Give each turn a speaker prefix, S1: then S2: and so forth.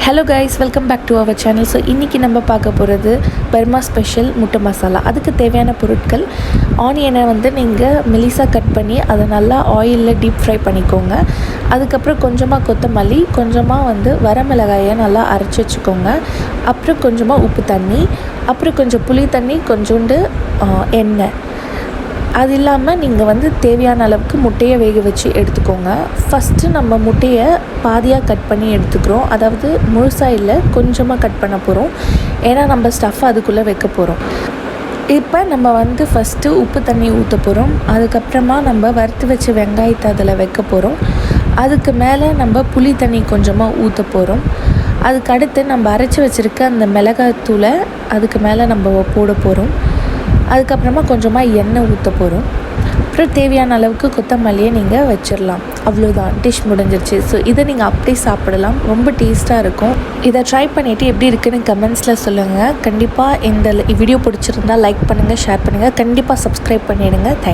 S1: Hello guys, welcome back to our channel. So இன்னைக்கு நம்ம பார்க்க போகிறது பர்மா ஸ்பெஷல் முட்டை மசாலா. அதுக்கு தேவையான பொருட்கள் ஆனியனை வந்து நீங்கள் மெலிசாக கட் பண்ணி அதை நல்லா ஆயிலில் டீப் ஃப்ரை பண்ணிக்கோங்க. அதுக்கப்புறம் கொஞ்சமாக கொத்தமல்லி, கொஞ்சமாக வந்து வரமிளகாயை நல்லா அரைச்சி வச்சுக்கோங்க. அப்புறம் கொஞ்சமாக உப்பு தண்ணி, அப்புறம் கொஞ்சம் புளி தண்ணி, கொஞ்சோண்டு எண்ணெய். அது இல்லாமல் நீங்கள் வந்து தேவையான அளவுக்கு முட்டையை வேக வச்சு எடுத்துக்கோங்க. ஃபஸ்ட்டு நம்ம முட்டையை பாதியாக கட் பண்ணி எடுத்துக்கிறோம். அதாவது முழுசாக இல்லை, கொஞ்சமாக கட் பண்ண போகிறோம். ஏன்னா நம்ம ஸ்டஃப் அதுக்குள்ளே வைக்க போகிறோம். இப்போ நம்ம வந்து ஃபஸ்ட்டு உப்பு தண்ணி ஊற்ற போகிறோம். அதுக்கப்புறமா நம்ம வறுத்து வச்ச வெங்காயத்தை அதில் வைக்க போகிறோம். அதுக்கு மேலே நம்ம புளி தண்ணி கொஞ்சமாக ஊற்ற போகிறோம். அதுக்கடுத்து நம்ம அரைச்சி வச்சுருக்க அந்த மிளகாய்த்தூளை அதுக்கு மேலே நம்ம போட போகிறோம். அதுக்கப்புறமா கொஞ்சமாக எண்ணெய் ஊற்ற போகிறோம். அப்புறம் தேவையான அளவுக்கு கொத்தமல்லியை நீங்கள் வச்சிடலாம். அவ்வளோதான், டிஷ் முடிஞ்சிருச்சு. ஸோ இதை நீங்கள் அப்படியே சாப்பிடலாம், ரொம்ப டேஸ்ட்டாக இருக்கும். இதை ட்ரை பண்ணிவிட்டு எப்படி இருக்குன்னு கமெண்ட்ஸில் சொல்லுங்கள். கண்டிப்பாக இந்த வீடியோ பிடிச்சிருந்தால் லைக் பண்ணுங்கள், ஷேர் பண்ணுங்கள், கண்டிப்பாக சப்ஸ்கிரைப் பண்ணிவிடுங்க. தேங்க்யூ.